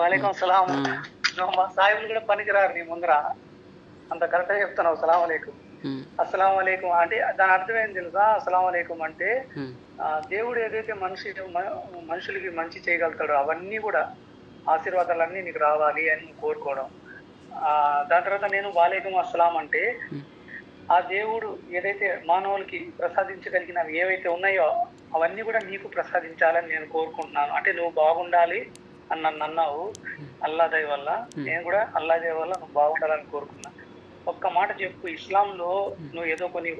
వాలేకం సలాం. నువ్వు మా సాహిబులు కూడా పనికిరారు నీ ముందర, అంత కరెక్ట్గా చెప్తున్నావు. సలాం అలైకుం. అస్సలాం అలైకుం అంటే దాని అర్థం ఏం తెలుసా? అస్సలాం అలైకుం అంటే దేవుడు ఏదైతే మనుషులకి మంచి చేయగలుగుతాడో అవన్నీ కూడా ఆశీర్వాదాలన్నీ నీకు రావాలి అని కోరుకోవడం. దాని తర్వాత నేను వాలేకం అస్సలాం అంటే ఆ దేవుడు ఏదైతే మానవులకి ప్రసాదించగలిగినవి ఏవైతే ఉన్నాయో అవన్నీ కూడా నీకు ప్రసాదించాలని నేను కోరుకుంటున్నాను. అంటే నువ్వు బాగుండాలి అని నన్ను అన్నావు. అల్లా దయ వల్ల నేను కూడా అల్లా దయ వల్ల నువ్వు బాగుండాలని కోరుకున్నా. ఒక్క మాట చెప్పు, ఇస్లాంలో నువ్వు ఏదో కొన్ని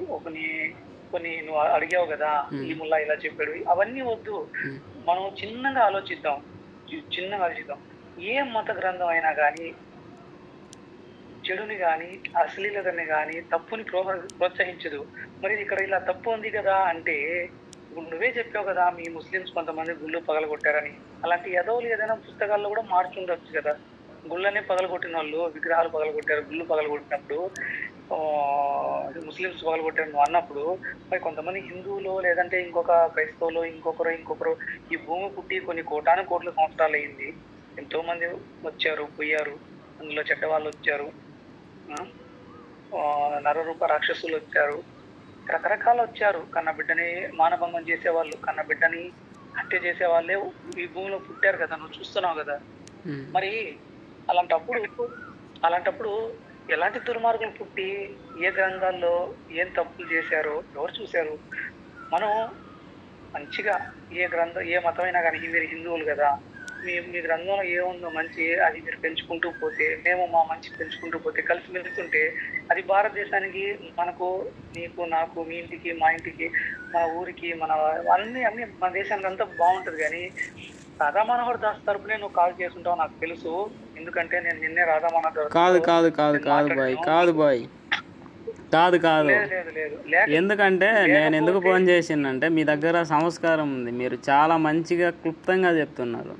నువ్వు అడిగావు కదా, ఈ ముల్లా ఇలా చెప్పాడు, అవన్నీ వద్దు. మనం చిన్నగా ఆలోచిద్దాం. ఏ మత గ్రంథం అయినా కానీ చెడుని కానీ అశ్లీలతని కానీ తప్పుని ప్రోత్సహించదు. మరి ఇక్కడ ఇలా తప్పు ఉంది కదా అంటే ఇప్పుడు నువ్వే చెప్పావు కదా, మీ ముస్లిమ్స్ కొంతమంది గుళ్ళు పగలగొట్టారని. అలాంటి ఎదవులు ఏదైనా పుస్తకాల్లో కూడా మార్చుండొచ్చు కదా. గుళ్ళనే పగలగొట్టిన వాళ్ళు విగ్రహాలు పగలగొట్టారు, గుళ్ళు పగలగొట్టినప్పుడు ముస్లిమ్స్ పగలగొట్టారు నువ్వు అన్నప్పుడు, మరి కొంతమంది హిందువులు లేదంటే ఇంకొక క్రైస్తవులు ఇంకొకరు ఈ భూమి పుట్టి కొన్ని కోట్ల సంవత్సరాలు అయింది. ఎంతో మంది వచ్చారు పోయారు, అందులో చెడ్డవాళ్ళు వచ్చారు, నరరూప రాక్షసులు వచ్చారు, రకరకాలు వచ్చారు. కన్న బిడ్డని మానభంగం చేసేవాళ్ళు, కన్న బిడ్డని హత్య చేసే వాళ్ళే ఈ భూమిలో పుట్టారు కదా, నువ్వు చూస్తున్నావు కదా. మరి అలాంటప్పుడు ఎలాంటి దుర్మార్గులు పుట్టి ఏ గ్రంథాల్లో ఏం తప్పులు చేశారో ఎవరు చూశారు? మనం మంచిగా ఏ మతమైనా కానీ మీరు హిందువులు కదా, మీ గ్రంథంలో ఏముందో మంచి అది మీరు పెంచుకుంటూ పోతే, మేము మా మంచి పెంచుకుంటూ పోతే, కలిసి మెలుస్తుంటే అది భారతదేశానికి, మనకు, నీకు, నాకు, మీ ఇంటికి, మా ఇంటికి, మన ఊరికి, అన్ని మన దేశానికి అంతా బాగుంటుంది. కానీ రాధా మనోహర్ దాస్ తరపునే నువ్వు కాల్ చేసుకుంటావు నాకు తెలుసు. ఎందుకంటే నేను నిన్నే రాధా మనోహర్ దాస్ కాదు. ఎందుకంటే నేను ఎందుకు ఫోన్ చేసిందంటే మీ దగ్గర సంస్కారం ఉంది, మీరు చాలా మంచిగా క్లుప్తంగా చెప్తున్నారు.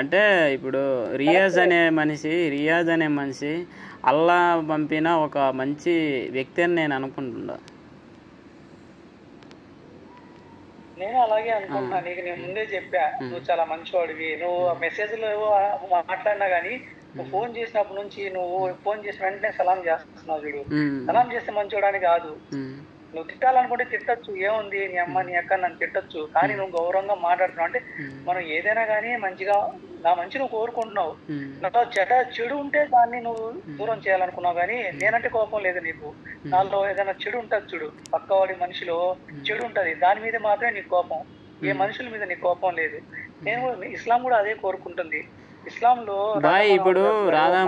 అంటే ఇప్పుడు రియాజ్ అనే మనిషి అల్లా పంపిన ఒక మంచి వ్యక్తి అని నేను అనుకుంటున్నా. నేను అలాగే అనుకుంటున్నా. నీకు నేను ముందే చెప్పా, నువ్వు చాలా మంచివాడివి. నువ్వు మెసేజ్లో మాట్లాడినా గానీ నువ్వు ఫోన్ చేసినప్పటి నుంచి నువ్వు ఫోన్ చేసిన వెంటనే సలాం చేస్తున్నావు చూడు. సలాం చేస్తే మంచివాడని కాదు. నువ్వు తిట్టాలనుకుంటే తిట్టచ్చు, ఏముంది, నీ అమ్మ నీ అక్క నన్ను తిట్టచ్చు. కానీ నువ్వు గౌరవంగా మాట్లాడుతున్నావు. అంటే మనం ఏదైనా కానీ మంచిగా, నా మంచి నువ్వు కోరుకుంటున్నావు. నాతో చెడు ఉంటే దాన్ని నువ్వు దూరం చేయాలనుకున్నావు. కానీ నేనంటే కోపం లేదు నీకు. నాలో ఏదైనా చెడు ఉంటుంది చూడు, పక్కవాడి మనిషిలో చెడు ఉంటది, దాని మీద మాత్రమే నీకు కోపం. ఏ మనుషుల మీద నీకు కోపం లేదు. ఇస్లాం కూడా అదే కోరుకుంటుంది. ఇస్లాంలో ఇప్పుడు రాధా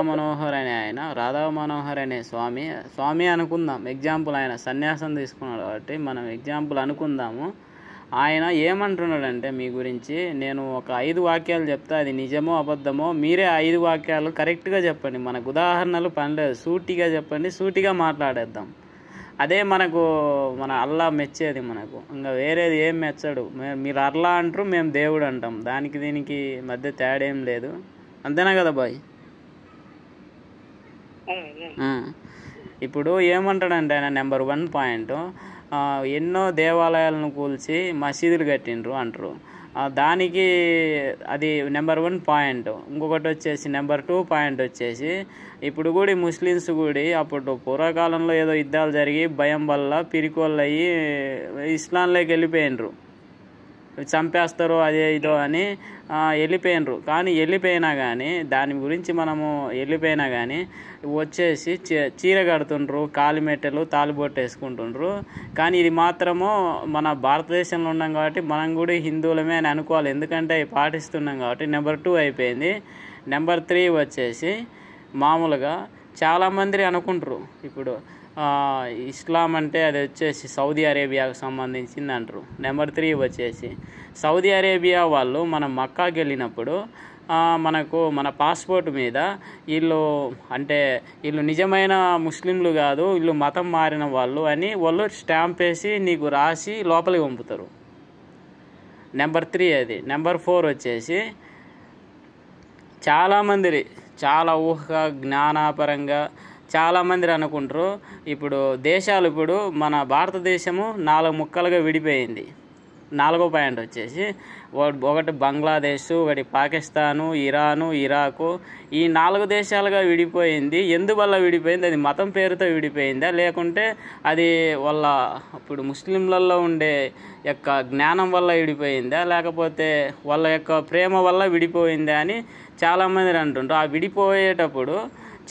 మనోహర్ అనే స్వామి అనుకుందాం, ఎగ్జాంపుల్. ఆయన సన్యాసం తీసుకున్నాడు కాబట్టి మనం ఎగ్జాంపుల్ అనుకుందాము. ఆయన ఏమంటున్నాడంటే మీ గురించి, నేను ఒక 5 వాక్యాలు చెప్తా, అది నిజమో అబద్ధమో మీరే 5 వాక్యాలు కరెక్ట్గా చెప్పండి. మనకు ఉదాహరణలు పనిలేదు, సూటిగా చెప్పండి, సూటిగా మాట్లాడేద్దాం. అదే మన అల్లా మెచ్చేది. మనకు ఇంకా వేరేది ఏం మెచ్చడు. మీరు అల్లా అంటారు, మేము దేవుడు అంటాం. దీనికి మధ్య తేడా ఏం లేదు. అంతేనా కదా బాయ్? ఇప్పుడు ఏమంటాడంటే ఆయన నెంబర్ 1 పాయింట్, ఎన్నో దేవాలయాలను కూల్చి మసీదులు కట్టిండ్రు అంటారు. దానికి అది నెంబర్ 1 పాయింట్. ఇంకొకటి వచ్చేసి నెంబర్ 2 పాయింట్ వచ్చేసి, ఇప్పుడు కూడా ముస్లిమ్స్ కూడా అప్పుడు పూర్వకాలంలో ఏదో యుద్ధాలు జరిగి భయం వల్ల పిరికోళ్ళు అయ్యి ఇస్లాంలోకి వెళ్ళిపోయినరు, చంపేస్తారు అదే ఇదో అని వెళ్ళిపోయినరు. కానీ వెళ్ళిపోయినా కానీ దాని గురించి మనము వెళ్ళిపోయినా కానీ వచ్చేసి చీర కడుతుండ్రు, కాలిమెట్టెలు, తాలిబొట్టు వేసుకుంటుండ్రు. కానీ ఇది మాత్రము మన భారతదేశంలో ఉన్నాం కాబట్టి మనం కూడా హిందువులమే అని అనుకోవాలి, ఎందుకంటే అవి పాటిస్తున్నాం కాబట్టి. నెంబర్ 2 అయిపోయింది. నెంబర్ 3 వచ్చేసి మామూలుగా చాలామంది అనుకుంటారు ఇప్పుడు ఇస్లాం అంటే అది వచ్చేసి సౌదీ అరేబియాకు సంబంధించింది అంటారు. నెంబర్ 3 వచ్చేసి సౌదీ అరేబియా వాళ్ళు మనం మక్కాకి వెళ్ళినప్పుడు మనకు మన పాస్పోర్ట్ మీద వీళ్ళు నిజమైన ముస్లింలు కాదు, వీళ్ళు మతం మారిన వాళ్ళు అని వాళ్ళు స్టాంప్ వేసి నీకు రాసి లోపలికి పంపుతారు. నెంబర్ 3 అది. నెంబర్ 4 వచ్చేసి చాలా జ్ఞానపరంగా చాలామంది అనుకుంటారు, ఇప్పుడు మన భారతదేశము 4 ముక్కలుగా విడిపోయింది. 4వ పాయింట్ వచ్చేసి ఒకటి బంగ్లాదేశ్, ఒకటి పాకిస్తాను, ఇరాను, ఇరాకు, ఈ 4 దేశాలుగా విడిపోయింది. ఎందువల్ల విడిపోయింది? అది మతం పేరుతో విడిపోయిందా, లేకుంటే అది వాళ్ళ ఇప్పుడు ముస్లింలలో ఉండే యొక్క జ్ఞానం వల్ల విడిపోయిందా, లేకపోతే వాళ్ళ యొక్క ప్రేమ వల్ల విడిపోయిందా అని చాలామంది అంటుంటారు. ఆ విడిపోయేటప్పుడు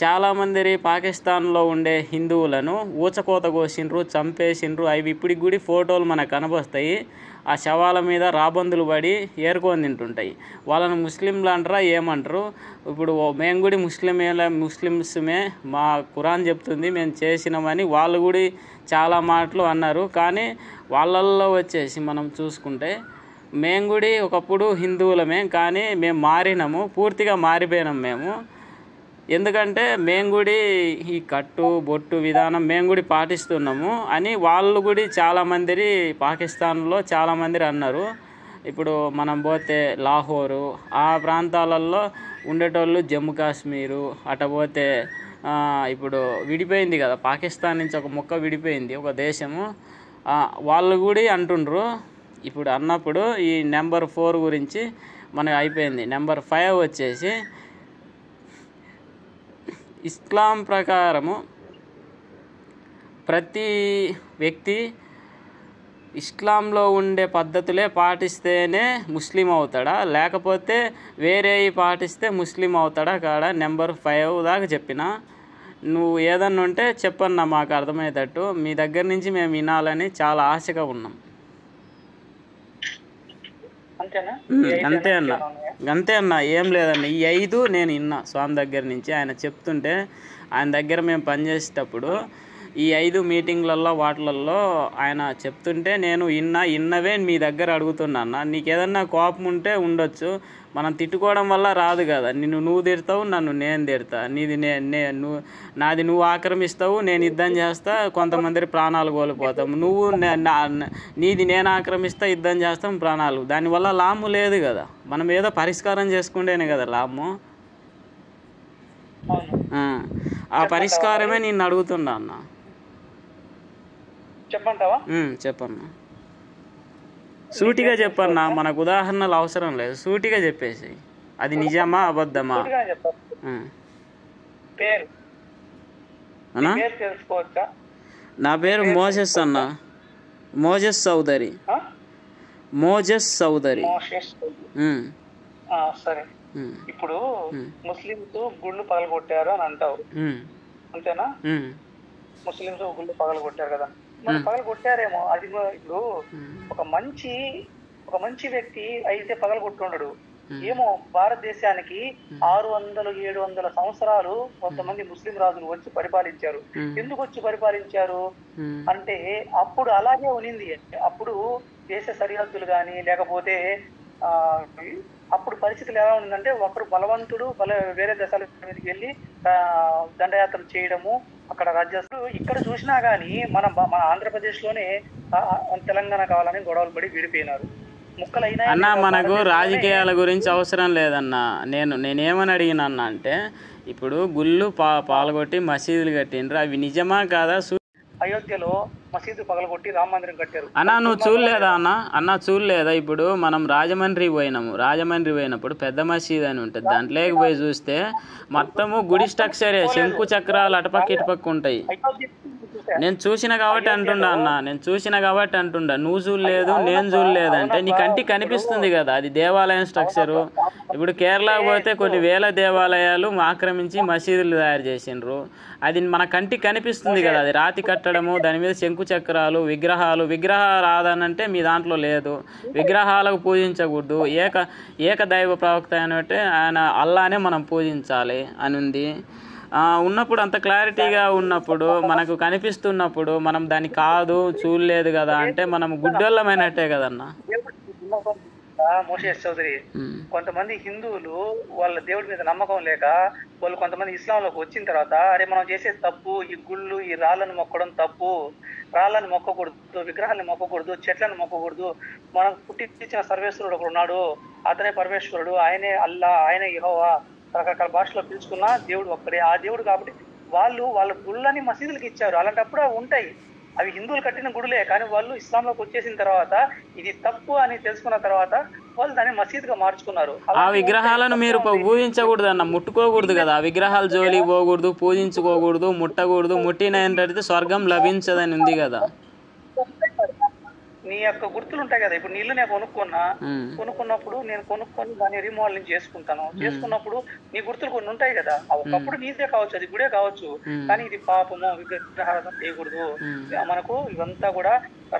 చాలామంది పాకిస్తాన్లో ఉండే హిందువులను ఊచకోత కోసిండ్రు, చంపేసిండ్రు. అవి ఇప్పటికి కూడా ఫోటోలు మనకు కనబస్తాయి. ఆ శవాల మీద రాబందులు పడి ఏరుకొని తింటుంటాయి. వాళ్ళని ముస్లింలు అంటారా ఏమంటారు? ఇప్పుడు మేము కూడా ముస్లిమ్స్మే, మా ఖురాన్ చెప్తుంది మేము చేసినామని వాళ్ళు కూడా చాలా మాటలు అన్నారు. కానీ వాళ్ళల్లో వచ్చేసి మనం చూసుకుంటే మేము కూడా ఒకప్పుడు హిందువులమే, కానీ మేము మారినాము, పూర్తిగా మారిపోయినాం మేము. ఎందుకంటే మేము కూడా ఈ కట్టు బొట్టు విధానం మేము కూడా పాటిస్తున్నాము అని వాళ్ళు కూడా చాలామంది పాకిస్తాన్లో చాలామంది అన్నారు. ఇప్పుడు మనం పోతే లాహోరు ఆ ప్రాంతాలలో ఉండేటోళ్ళు, జమ్మూ కాశ్మీరు అట పోతే ఇప్పుడు విడిపోయింది కదా, పాకిస్తాన్ నుంచి ఒక ముక్క విడిపోయింది ఒక దేశము. వాళ్ళు కూడా అంటుండ్రు. ఇప్పుడు అన్నప్పుడు ఈ నెంబర్ 4 గురించి మనకు అయిపోయింది. నెంబర్ 5 వచ్చేసి ఇస్లాం ప్రకారము ప్రతి వ్యక్తి ఇస్లాంలో ఉండే పద్ధతులే పాటిస్తేనే ముస్లిం అవుతాడా, లేకపోతే వేరే పాటిస్తే ముస్లిం అవుతాడా కాడా? నెంబర్ 5 దాకా చెప్పిన. నువ్వు ఏదన్నా ఉంటే చెప్పన్నా, మాకు అర్థమయ్యేటట్టు. మీ దగ్గర నుంచి మేము వినాలని చాలా ఆశగా ఉన్నాం. అంతే అన్న, ఏం లేదన్న. ఈ 5 నేను విన్నా స్వామి దగ్గర నుంచి. ఆయన చెప్తుంటే ఆయన దగ్గర మేము పనిచేసేటప్పుడు ఈ 5 మీటింగ్లలో వాటిలలో ఆయన చెప్తుంటే నేను విన్నవే మీ దగ్గర అడుగుతున్నా. నీకు ఏదన్నా కోపం ఉంటే ఉండొచ్చు, మనం తిట్టుకోవడం వల్ల రాదు కదా. నువ్వు తిడతావు, నన్ను నేను తిడతా. నాది నువ్వు ఆక్రమిస్తావు, నేను యుద్ధం చేస్తా, కొంతమంది ప్రాణాలు కోల్పోతాం. నువ్వు నీది నేను ఆక్రమిస్తా, యుద్ధం చేస్తాం, ప్రాణాలు. దానివల్ల లాభం లేదు కదా. మనం ఏదో పరిష్కారం చేసుకుంటేనే కదా లాభము. ఆ పరిష్కారమే నేను అడుగుతున్నా అన్న. చెప్పన్నా, సూటిగా చెప్పన్నా, మనకు ఉదాహరణలు అవసరం లేదు, సూటిగా చెప్పేసి అది నిజమా అబద్ధమా. నా పేరు మోజెస్ అన్న, మోజెస్ చౌదరి. సరే, ఇప్పుడు ముస్లింస్ గుళ్ళు పగలగొట్టారు అని అంటావు, అంతేనా? ముస్లింస్ గుళ్ళు పగలగొట్టారు కదా, మరి పగలగొట్టారేమో. అది ఇప్పుడు ఒక మంచి వ్యక్తి అయితే పగలగొట్టుండడు. ఏమో భారతదేశానికి 600-700 సంవత్సరాలు కొంతమంది ముస్లిం రాజులు వచ్చి పరిపాలించారు. ఎందుకు వచ్చి పరిపాలించారు అంటే అప్పుడు అలాగే ఉనింది. అప్పుడు దేశ సరిహద్దులు కానీ లేకపోతే అప్పుడు పరిస్థితులు ఎలా ఉందంటే ఒకరు బలవంతుడు వేరే దేశాల మీదకి వెళ్ళి దండయాత్రలు చేయడము, అక్కడ రాజ్యాలు. ఇక్కడ చూసినా గానీ మన ఆంధ్రప్రదేశ్ లోనే తెలంగాణ కావాలని గొడవలు పడి విడిపోయినారు. ముక్కలైనా అన్న, మనకు రాజకీయాల గురించి అవసరం లేదన్నా. నేనేమని అడిగినా అంటే, ఇప్పుడు గుళ్ళు పాల్గొట్టి మసీదులు కట్టిండ్రు, అవి నిజమా కాదా? అయోధ్యలో మసీదు పగలగొట్టి రామ మందిరం కట్టారు. నువ్వు చూడలేదా అన్న చూడలేదా? ఇప్పుడు మనం రాజమండ్రి పోయినప్పుడు పెద్ద మసీద్ అని ఉంటుంది, దాంట్లోకి పోయి చూస్తే మొత్తము గుడి స్ట్రక్చరే, శంకు చక్రాలు అటుపక్క ఇటుపక్క ఉంటాయి. నేను చూసిన కాబట్టి అంటుండా. నువ్వు చూడలేదు, నేను చూడలేదు అంటే నీ కంటికి కనిపిస్తుంది కదా, అది దేవాలయం స్ట్రక్చరు. ఇప్పుడు కేరళకు పోతే కొన్ని వేల దేవాలయాలు ఆక్రమించి మసీదులు తయారు చేసిండ్రు, అది మన కంటికి కనిపిస్తుంది కదా. అది రాతి కట్టడము, దాని మీద శంకు చక్రాలు, విగ్రహాలు రాదనంటే మీ దాంట్లో లేదు. విగ్రహాలకు పూజించకూడదు, ఏకదైవ ప్రవక్త అంటే ఆయన అల్లానే మనం పూజించాలి అని ఉంది. ఉన్నప్పుడు అంత క్లారిటీగా ఉన్నప్పుడు, మనకు కనిపిస్తున్నప్పుడు మనం దాన్ని కాదు చూడలేదు కదా అంటే మనం గుడ్డోళ్ళమైనట్టే కదన్నా. మోషేష్ చౌదరి, కొంతమంది హిందువులు వాళ్ళ దేవుడి మీద నమ్మకం లేక వాళ్ళు కొంతమంది ఇస్లాంలోకి వచ్చిన తర్వాత, అరే మనం చేసేది తప్పు, ఈ గుళ్ళు ఈ రాళ్ళను మొక్కడం తప్పు, రాళ్ళని మొక్కకూడదు, విగ్రహాలను మొక్కకూడదు, చెట్లను మొక్కకూడదు, మనం పుట్టించిన సర్వేశ్వరుడు ఒకడు ఉన్నాడు, అతనే పరమేశ్వరుడు, ఆయనే అల్లా, ఆయనే యెహోవా, రకరకాల భాషలో పిలుచుకున్న దేవుడు ఒక్కడే, ఆ దేవుడు కాబట్టి వాళ్ళ గుళ్ళని మసీదులకు ఇచ్చారు. అలాంటప్పుడు ఉంటాయి. అవి హిందువులు కట్టిన గుడులే, కానీ వాళ్ళు ఇస్లాంలోకి వచ్చేసిన తర్వాత ఇది తప్పు అని తెలుసుకున్న తర్వాత వాళ్ళు దాన్ని మసీదుగా మార్చుకున్నారు. ఆ విగ్రహాలను మీరు పూజించకూడదు అన్న, ముట్టుకోకూడదు కదా, ఆ విగ్రహాల జోలికి పోకూడదు, పూజించుకోకూడదు, ముట్టకూడదు, ముట్టిన ఏంటంటే స్వర్గం లభించదని ఉంది కదా. నీ యొక్క గుర్తులు ఉంటాయి కదా, ఇప్పుడు నీళ్లు నేను కొనుక్కున్నప్పుడు నేను కొనుక్కొని దాన్ని రీమోడలింగ్ చేసుకుంటాను. చేసుకున్నప్పుడు నీ గుర్తులు కొన్ని ఉంటాయి కదా, ఒకప్పుడు నీదే కావచ్చు, అది గుడే కావచ్చు, కానీ ఇది పాపము, విగ్రహారాధన చేయకూడదు. మనకు ఇవంతా కూడా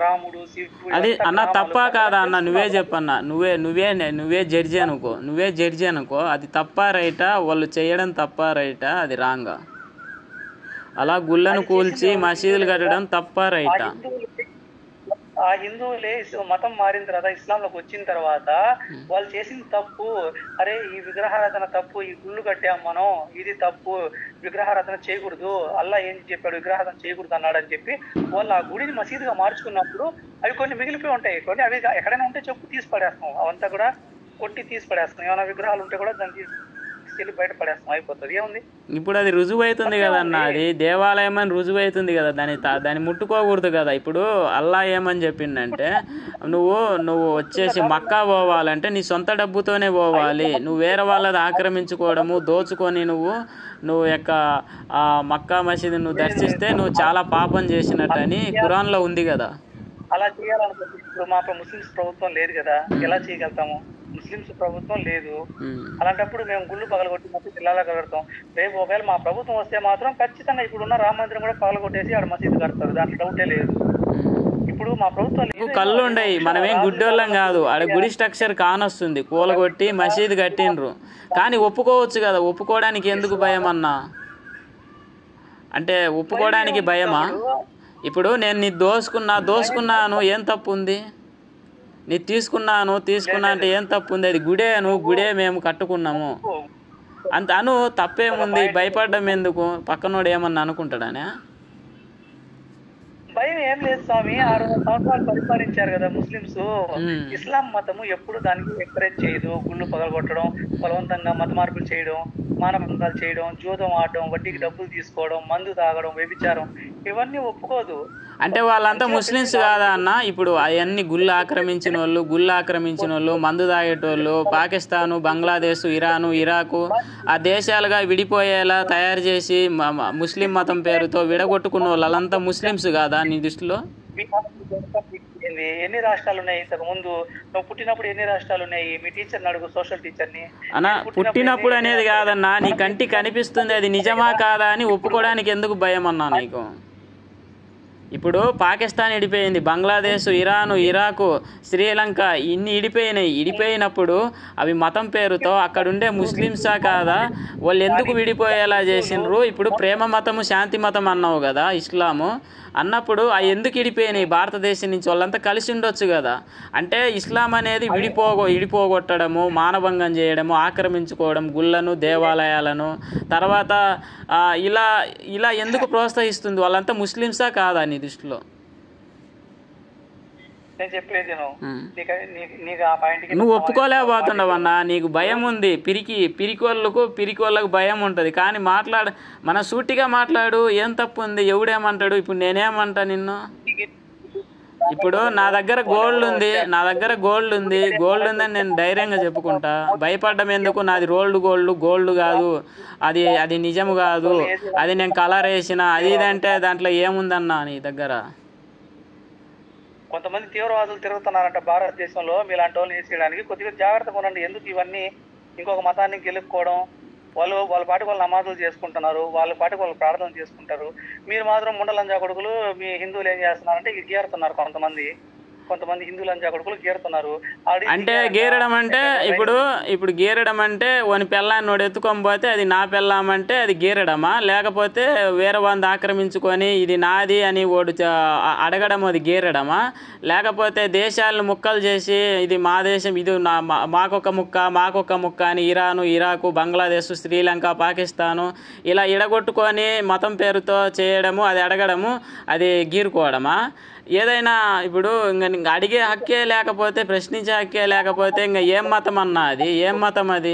రాముడు, శివుడు. అది అన్న తప్ప కాదా అన్న, నువ్వే చెప్పన్నా, నువ్వే జడ్జి అనుకో, అది తప్ప రైటా, వాళ్ళు చేయడం తప్ప రైటా, అది రాంగా? అలా గుళ్ళను కూల్చి మసీదులు కట్టడం తప్ప రైటా? ఆ హిందువులే మతం మారిన తర్వాత ఇస్లాంలోకి వచ్చిన తర్వాత వాళ్ళు చేసిన తప్పు, అరే ఈ విగ్రహారాధన తప్పు, ఈ గుళ్ళు కట్టాం మనం, ఇది తప్పు, విగ్రహారాధన చేయకూడదు, అల్లా ఏం చెప్పాడు విగ్రహారాధన చేయకూడదు అన్నాడు అని చెప్పి వాళ్ళు ఆ గుడిని మసీదుగా మార్చుకున్నప్పుడు అవి కొన్ని మిగిలిపోయి ఉంటాయి. కొన్ని అవి ఎక్కడైనా ఉంటే చెప్పు తీసి పడేస్తాం, అవంతా కూడా కొట్టి తీసి పడేస్తాం. ఏమైనా విగ్రహాలు ఉంటే కూడా దాన్ని తీసుకెళ్ళి బయట పడేస్తాం, అయిపోతుంది. ఏముంది ఇప్పుడు అది రుజువు అవుతుంది కదన్న, అది దేవాలయం అని రుజువు అవుతుంది కదా, దాన్ని ముట్టుకోకూడదు కదా. ఇప్పుడు అల్లా ఏమని చెప్పిండంటే, నువ్వు వచ్చేసి మక్కా పోవాలంటే నీ సొంత డబ్బుతోనే పోవాలి, నువ్వు వేరే వాళ్ళది ఆక్రమించుకోవడము, దోచుకొని నువ్వు యొక్క మక్కా మసీదు నువ్వు దర్శిస్తే నువ్వు చాలా పాపం చేసినట్టని ఖురాన్లో ఉంది కదా. అలా చేయాలనుకుంటే ఇప్పుడు మా ముస్లిమ్స్ ప్రభుత్వం లేదు కదా, ఎలా చేయగలుగుతాము? ముస్లిమ్స్ ప్రభుత్వం లేదు, అలాంటప్పుడు మేము గుళ్ళు పగలగొట్టి మసీదు ఇలా కడతాం. రేపు ఒకవేళ మా ప్రభుత్వం వస్తే మాత్రం ఖచ్చితంగా ఇప్పుడున్న రామ మందిరం కూడా పగలగొట్టేసి ఆడ మసీదు కడతారు, దాంట్లో డౌటే లేదు. ఇప్పుడు మా ప్రభుత్వం కళ్ళు ఉండయి, మనమేం గుడ్డోళ్ళం కాదు, ఆడ గుడి స్ట్రక్చర్ కానొస్తుంది, కూలగొట్టి మసీదు కట్టిండ్రు, కానీ ఒప్పుకోవచ్చు కదా. ఒప్పుకోవడానికి ఎందుకు భయం అన్నా? అంటే ఒప్పుకోవడానికి భయమా? ఇప్పుడు నేను నీ దోసుకున్నాను, ఏం తప్పు ఉంది? నీ తీసుకున్నా అంటే ఏం తప్పు ఉంది? అది గుడే మేము కట్టుకున్నాము అను, తప్పేముంది? భయపడ్డం ఎందుకు? పక్కనోడు ఏమన్నా అనుకుంటాడనే భయం ఏం లేదు స్వామి. 600 సంవత్సరాలు పరిపాలించారు కదా ముస్లింస్. ఇస్లాం మతము ఎప్పుడు దానికి ఎంకరేజ్ చేయదు. గుళ్ళు పగలగొట్టడం, బలవంతంగా మత మార్పులు చేయడం, మానభంగాలు చేయడం, జూదం ఆడడం, వడ్డీకి డబ్బులు తీసుకోవడం, మందు తాగడం, వ్యభిచారం, ఇవన్నీ ఒప్పుకోదు. అంటే వాళ్ళంతా ముస్లిమ్స్ కాదా అన్న? ఇప్పుడు అవన్నీ గుళ్ళు ఆక్రమించిన వాళ్ళు, మందు తాగేటోళ్ళు, పాకిస్తాను, బంగ్లాదేశ్, ఇరాను, ఇరాకు ఆ దేశాలుగా విడిపోయేలా తయారు చేసి ముస్లిం మతం పేరుతో విడగొట్టుకున్న వాళ్ళంతా ముస్లిమ్స్ కాదా నీ దృష్టిలో? ఎన్ని రాష్ట్రాలు ఉన్నాయి? ఇంతకు ముందు నువ్వు పుట్టినప్పుడు ఎన్ని రాష్ట్రాలు ఉన్నాయి? మీ టీచర్ని అడుగు, సోషల్ టీచర్ని. అన్న పుట్టినప్పుడు అనేది కాదన్నా, నీ కంటి కనిపిస్తుంది, అది నిజమా కాదా అని ఒప్పుకోవడానికి ఎందుకు భయం అన్నా నీకు? ఇప్పుడు పాకిస్తాన్ ఇడిపోయింది, బంగ్లాదేశ్, ఇరాను, ఇరాకు, శ్రీలంక ఇన్ని ఇడిపోయినప్పుడు అవి మతం పేరుతో అక్కడుండే ముస్లిమ్సా కాదా? వాళ్ళు ఎందుకు విడిపోయేలా చేసిండ్రు? ఇప్పుడు ప్రేమ మతము, శాంతి మతం అన్నావు కదా, ఇస్లాము అన్నప్పుడు అవి ఎందుకు ఇడిపోయినాయి? భారతదేశం నుంచి వాళ్ళంతా కలిసి ఉండొచ్చు కదా. అంటే ఇస్లాం అనేది విడిపోగొట్టడము, మానభంగం చేయడము, ఆక్రమించుకోవడం, గుళ్ళను, దేవాలయాలను, తర్వాత ఇలా ఎందుకు ప్రోత్సహిస్తుంది? వాళ్ళంతా ముస్లిమ్సా కాదా నీ దృష్టిలో? నువ్వు ఒప్పుకోలేకపోతున్నావన్నా, నీకు భయం ఉంది. పిరికోళ్ళకు భయం ఉంటుంది. కానీ మన సూటిగా మాట్లాడు, ఏం తప్పు ఉంది? ఎవడేమంటాడు? ఇప్పుడు నేనేమంటా నిన్ను? ఇప్పుడు నా దగ్గర గోల్డ్ ఉంది, గోల్డ్ ఉందని నేను ధైర్యంగా చెప్పుకుంటా. భయపడ్డం ఎందుకు? నాది గోల్డ్ కాదు, అది నిజము కాదు, అది నేను కలర్ వేసిన, అది ఇదంటే దాంట్లో ఏముందన్నా నీ దగ్గర? కొంతమంది తీవ్రవాదులు తిరుగుతున్నారంట భారతదేశంలో. మీలాంటి వాళ్ళని వేసేయడానికి కొద్దిగా జాగ్రత్తగా ఉండండి. ఎందుకు ఇవన్నీ ఇంకొక మతాన్ని గెలుపుకోవడం? వాళ్ళ పాటికి వాళ్ళు నమాజులు చేసుకుంటున్నారు, వాళ్ళ పాటికి వాళ్ళు ప్రార్థనలు చేసుకుంటారు. మీరు మాత్రం ముండలంజా కొడుకులు, మీ హిందువులు ఏం చేస్తున్నారంటే గీరుతున్నారు. కొంతమంది హిందువులు అంజా కొడుకులు గీరుతున్నారు. అంటే గీరడం అంటే ఇప్పుడు గీరడం అంటే వాని పెళ్ళాన్ని నోడు ఎత్తుకొని పోతే అది నా పెళ్ళామంటే అది గీరడమా? లేకపోతే వేరే వాళ్ళని ఆక్రమించుకొని ఇది నాది అని ఓడు అడగడం అది గీరడమా? లేకపోతే దేశాలను ముక్కలు చేసి ఇది మా దేశం, ఇది మాకొక ముక్క అని ఇరాను, ఇరాకు, బంగ్లాదేశ్, శ్రీలంక, పాకిస్తాను ఇలా ఇడగొట్టుకొని మతం పేరుతో చేయడము, అది అడగడము, అది గీరుకోవడమా? ఏదైనా ఇప్పుడు ఇంకా అడిగే హక్కే లేకపోతే, ప్రశ్నించే హక్కే లేకపోతే ఇంకా ఏం మతం అన్నా? అది ఏం మతం? అది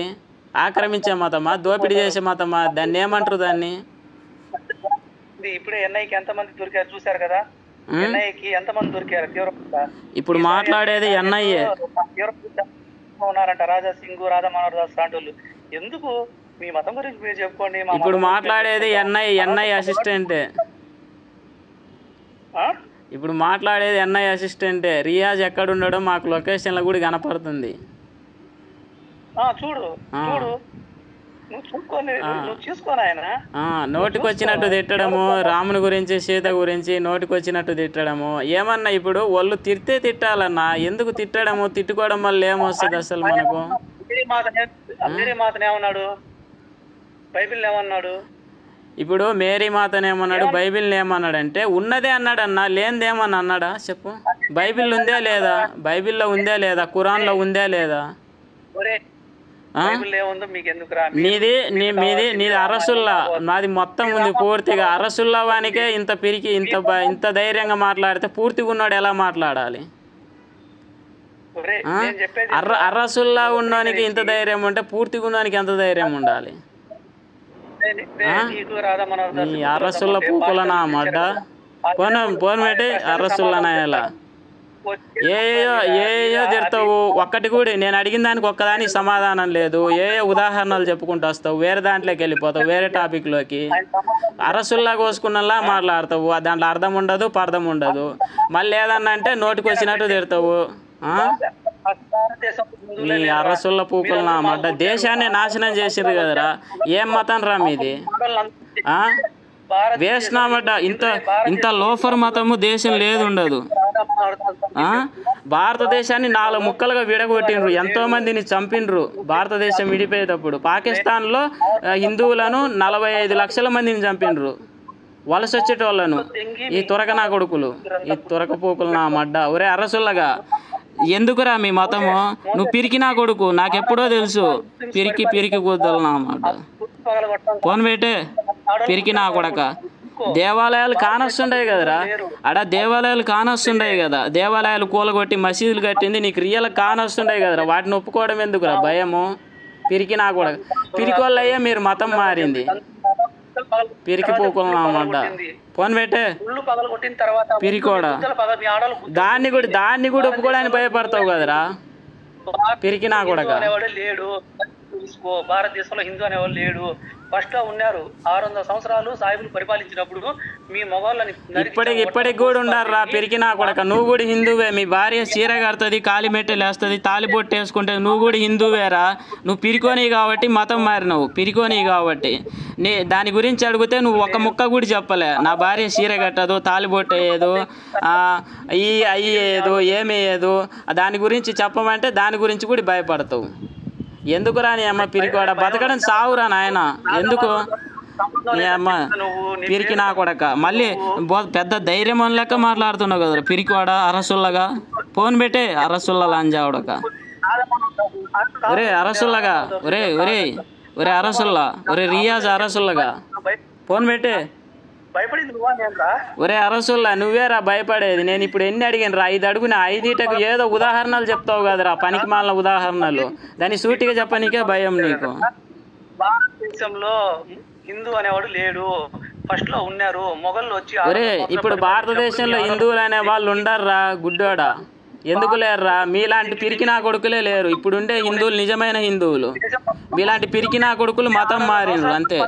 ఆక్రమించే మతమా? దోపిడీ చేసే మతమా? దాన్ని ఏమంటారు? దాన్ని ఇప్పుడే ఎన్ఐకి ఎంతమంది దొరికారు చూశారు కదా. ఎన్ఐకి ఎంతమంది దొరికారు తీవ్రవాద? ఇప్పుడు మాట్లాడేది ఎన్ఐఏ ఉన్నారంట, రాజా సింగ్, రాధా మనోహర్ దాస్ లాంటి వాళ్ళు. ఎందుకు మీ మతం గురించి మీరు చెప్పుకోండి. ఇప్పుడు మాట్లాడేది ఎన్ఐ అసిస్టెంటే. ఇప్పుడు మాట్లాడేది ఎన్ఐ అసిస్టెంటే. రియాజ్ ఎక్కడ ఉండడో మాకు లొకేషన్లో కూడా కనపడుతుంది. చూడు చూడు, నోటికి వచ్చినట్టు తిట్టడము, రాముని గురించి సీత గురించి నోటికి వచ్చినట్టు తిట్టడము. ఏమన్నా ఇప్పుడు వాళ్ళు తిడితే తిట్టాలన్నా, ఎందుకు తిట్టడము? తిట్టుకోవడం వల్ల ఏమొస్తుంది అసలు మనకు? ఏమన్నాడు? బైబిల్ ఏమన్నాడు? ఇప్పుడు మేరీ మాతను ఏమన్నాడు, బైబిల్ని ఏమన్నాడంటే ఉన్నదే అన్నాడన్నా, లేనిదేమన్నా అన్నాడా చెప్పు? బైబిల్ ఉందే లేదా? బైబిల్లో ఉందే లేదా? ఖురాన్లో ఉందే లేదా? నీది అరసుల్లా, నాది మొత్తం ఉంది పూర్తిగా. అరసుల్లా వానికే ఇంత పిరికి ఇంత ధైర్యంగా మాట్లాడితే పూర్తిగా ఉన్నాడు ఎలా మాట్లాడాలి? అరసుల్లా ఉన్నవానికి ఇంత ధైర్యం ఉంటే పూర్తిగా ఉన్నవానికి ఎంత ధైర్యం ఉండాలి? నీ అరసుల్ల పూకులనా మడ్డ పోను పెట్టి అరసుల్లనా ఎలా ఏయో తిడతావు. ఒక్కటి కూడా నేను అడిగిన దానికి ఒక్కదానికి సమాధానం లేదు. ఉదాహరణలు చెప్పుకుంటూ వస్తావు, వేరే దాంట్లోకి వెళ్ళిపోతావు, వేరే టాపిక్లోకి. అరసుల్లా కోసుకున్నలా మాట్లాడతావు, దాంట్లో అర్థం ఉండదు, పర్థం ఉండదు. మళ్ళీ ఏదన్నా అంటే నోటికి వచ్చినట్టు తిడతావు. నీ అరసుల్ల పూకులు నా మాట దేశాన్ని నాశనం చేసిర్రు కదరా. ఏం మతం రా మీది? వేసినామట. ఇంత లోఫర్ మతము దేశం లేదు ఉండదు. భారతదేశాన్ని 4 ముక్కలుగా విడగొట్టిండ్రు, ఎంతో మందిని చంపిండ్రు. భారతదేశం విడిపోయేటప్పుడు పాకిస్తాన్లో హిందువులను 45 లక్షల మందిని చంపిండ్రు, వలస వచ్చేటోళ్ళను. ఈ తురక నా కొడుకులు, ఈ తురక పూకులు నా మడ్డ. ఒరే అరసుల్లగా ఎందుకురా మీ మతము? నువ్వు పిరికి నా కొడుకు, నాకెప్పుడో తెలుసు. పిరికి కూద్దలు నా మాట. ఫోన్ పెట్టే పిరికి నా కొడక. దేవాలయాలు కానొస్తుండయి కదరా, ఆడ దేవాలయాలు కానొస్తుండయి కదా. దేవాలయాలు కూలగొట్టి మసీదులు కట్టింది నీకు రియల్ కానొస్తుండయి కదరా. వాటిని ఒప్పుకోవడం ఎందుకురా భయము? పిరికి నా కొడక. పిరికి వాళ్ళయ్యే మీరు మతం మారింది. పిరికి పూకులు నా మాట. ఫోన్ పెట్టే పిరికోడా. దాన్ని కూడా ఒప్పుకోవడానికి భయపడతావు కదరా పిరికి నా కొడక. భారతదేశంలో హిందూ అనేవాళ్ళు లేడు. ఫస్ట్ లో ఉన్నారు. 600 సంవత్సరాలు సాహిబులు పరిపాలించినప్పుడు మీ మొగోళ్ళని ఇప్పటికి కూడా ఉండారా పిరికి నా కొడక. నువ్వు కూడా హిందువే. మీ భార్య చీర కడుతుంది, కాలిమెట్టెలు వేస్తుంది, తాలిబొట్టు వేసుకుంటే నువ్వు కూడా హిందువేరా. నువ్వు పిరికోని కాబట్టి మతం మారినావు, పిరికోని కాబట్టి. దాని గురించి అడిగితే నువ్వు ఒక్క ముక్క కూడా చెప్పలే. నా భార్య చీర కట్టదు, తాలిబొట్టు వేయదు, అయ్యేదు, ఏమి వేయదు. దాని గురించి చెప్పమంటే దాని గురించి కూడా భయపడతావు. ఎందుకురా నీ అమ్మ పిరికోడ? బతకడం సావురా నాయన. ఎందుకు నీ అమ్మ పిరికి నా కొడక? మళ్ళీ పెద్ద ధైర్యం లెక్క మాట్లాడుతున్నావు కదరా పిరికోడ అరసుల్లగా. ఫోన్ పెట్టే అరసుల్ల లాంజావుడక. ఒరే అరసుల్లగా, ఒరే అరసుల్లా, ఒరే రియాజ్ అరసుల్లగా. ఫోన్ పెట్టే. ఒరే అరసుల్లా నువ్వేరా భయపడేది? నేను ఇప్పుడు ఎన్ని అడిగాను రా? 5 అడుగున 5 ఏదో ఉదాహరణలు చెప్తావు కదరా, పనికి మాలిన ఉదాహరణలు. దాన్ని సూటిగా చెప్పనీకే భయం నీకు. భారతదేశంలో హిందూ అనేవాడు లేడు. ఫస్ట్ లో ఉన్నారు మొగళ్ళు వచ్చి. ఒరే ఇప్పుడు భారతదేశంలో హిందువులు అనే వాళ్ళు ఉండర్రా గుడ్డోడా. ఎందుకు లేరురా? మీలాంటి పిరికి నా కొడుకులే లేరు. ఇప్పుడుండే హిందువులు నిజమైన హిందువులు. మీలాంటి పిరికి నా కొడుకులు మతం మారిండ్రు అంతే.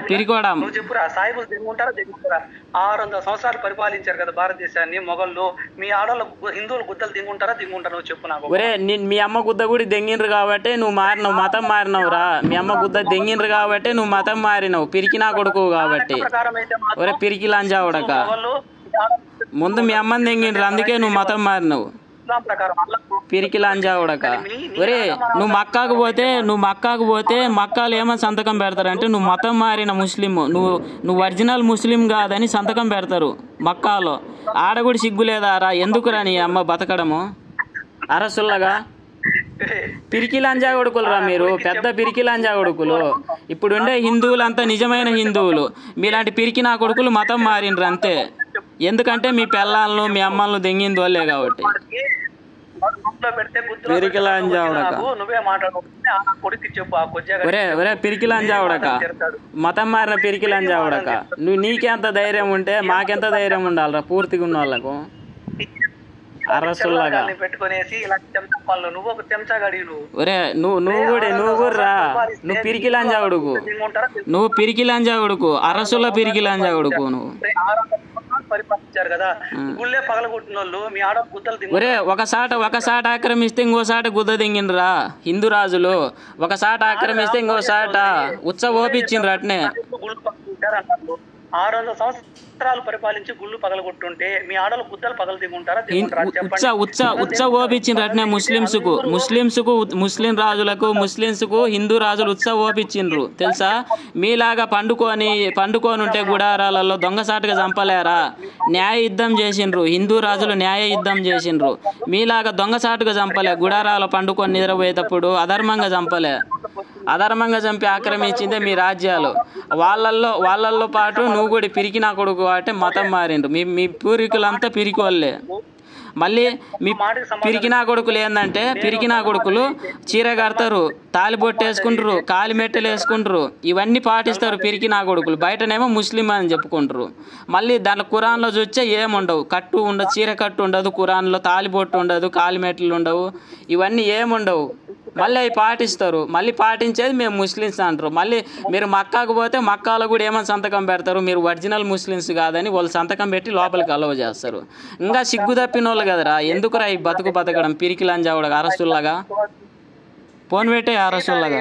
పిరికోడా చెప్పురా, సాయిబులు దిగుంటారా? 600 సంవత్సరాలు పరిపాలించారు కదా భారతదేశాన్ని మొగళ్ళు. మీ ఆడవాళ్ళు హిందువులు గుద్దలు దిగుంటారా? నువ్వు చెప్పు నాకు. ఒరే మీ అమ్మ గుద్ద కూడా దెంగిండ్రు కాబట్టి నువ్వు మారినావు, మతం మారినావు రా. మీ అమ్మ గుద్ద దెంగిండ్రు కాబట్టి నువ్వు మతం మారినావు, పిరికి నా కొడుకు కాబట్టి. ఒరే పిరికి లంజావుడక, ముందు మీ అమ్మని దెంగిండ్రు అందుకే నువ్వు మతం మారినావు, పిరికి లంజావుడక. ఒరే నువ్వు మక్కాకు పోతే మక్కాలు ఏమని సంతకం పెడతారంటే నువ్వు మతం మారిన ముస్లిం, నువ్వు ఒరిజినల్ ముస్లిం కాదని సంతకం పెడతారు మక్కాలో. ఆడ కూడా సిగ్గులేదారా? ఎందుకురా నీ అమ్మ బతకడము అరసుల్లగా? పిరికి లంజా కొడుకులు రా మీరు, పెద్ద పిరికి లంజా కొడుకులు. ఇప్పుడుండే హిందువులంతా నిజమైన హిందువులు. మీలాంటి పిరికి నా కొడుకులు మతం మారిండ్రు అంతే. ఎందుకంటే మీ పిల్లలను మీ అమ్మలను దెంగింది వాళ్ళే కాబట్టి. గుంట్లో పెడితే గుర్తులో పిరికిలాంజావుడక నాకు నువ్వే మాట్లాడుకుంటే ఆ కొడుకు చెప్పు ఆ కొద్దిగా ఒరే పిరికిలాంజావుడక మతం మారిన పిరికిలాంజావుడక నువ్వు నీకెంత ధైర్యం ఉంటే మాకెంత ధైర్యం ఉండాలిరా పూర్తిగా ఉన్న వాళ్ళకు అరసుల్లాగా పెట్టుకునేసి ఇలా చెంచా పనులు నువ్వు ఒక చెంచాగాడి ఒరే నువ్వు కూడా రా నువ్వు పిరికిలాంజావుడుకు నువ్వు పిరికిలాంజావుడుకు అరసుల పిరికిలాంజావుడుకు నువ్వు పరిపాలించారు కదా గుళ్ళే పగలగొట్టిన వాళ్ళు మీ ఆడ గుద్దలు ఒరే ఒకసాట ఆక్రమిస్తే ఇంకోసాట గుద్ద దింగిండ్రా హిందూ రాజులు ఒకసాట ఆక్రమిస్తే ఇంకోసాట ఉత్సవ ఓపిచ్చిండ్రు అట్నే 600 సంవత్సరాలు పరిపాలించి గుళ్ళు పగలగొట్టుంటే మీ ఆడలు గుద్దలు పగలు దిగుంటారా? ఉత్స ఓపించిండ్రు అట్నే ముస్లింస్కు ముస్లిం రాజులకు ముస్లింస్కు హిందూ రాజులు ఉత్సవ ఓపించిండ్రు తెలుసా? మీలాగా పండుకొని ఉంటే గుడారాలలో దొంగసాటుగా చంపలేరా? న్యాయ యుద్ధం చేసిండ్రు హిందూ రాజులు, న్యాయ యుద్ధం చేసిండ్రు. మీలాగా దొంగసాటుగా చంపలే, గుడారాలు పండుకొని నిద్రపోయేటప్పుడు అధర్మంగా చంపలే. అధర్మంగా చంపి ఆక్రమించిందే మీ రాజ్యాలు. వాళ్ళల్లో పాటు నువ్వు కూడా పిరికి నా కొడుకు అంటే మతం మారిండ్రు. మీ పూర్వీకులంతా పిరికోళ్ళే. మళ్ళీ మీ పిరికినా కొడుకులు ఏంటంటే పిరికినా కొడుకులు చీర కడతారు, తాలిబొట్టు వేసుకుంటారు, కాలిమెట్టెలు వేసుకుంటారు, ఇవన్నీ పాటిస్తారు పిరికినా కొడుకులు. బయటనేమో ముస్లిం అని చెప్పుకుంటారు. మళ్ళీ దాంట్లో ఖురాన్లో చూస్తే ఏముండవు, కట్టు ఉండదు, చీర కట్టు ఉండదు, ఖురాన్లో తాలిబొట్టు ఉండదు, కాలిమెట్టెలు ఉండవు, ఇవన్నీ ఏముండవు. మళ్ళీ అవి పాటిస్తారు. మళ్ళీ పాటించేది మేము ముస్లిమ్స్ అంటారు. మళ్ళీ మీరు మక్కాకు పోతే మక్కాలో కూడా ఏమైనా సంతకం పెడతారు, మీరు ఒరిజినల్ ముస్లిమ్స్ కాదని వాళ్ళు సంతకం పెట్టి లోపలికి అలవ చేస్తారు. ఇంకా సిగ్గు తప్పిన వాళ్ళు కదరా, ఎందుకురా ఈ బతకడం పిరికి లంజావుడు అరసుల్లాగా ఫోన్ పెట్టే అరసుల్లాగా.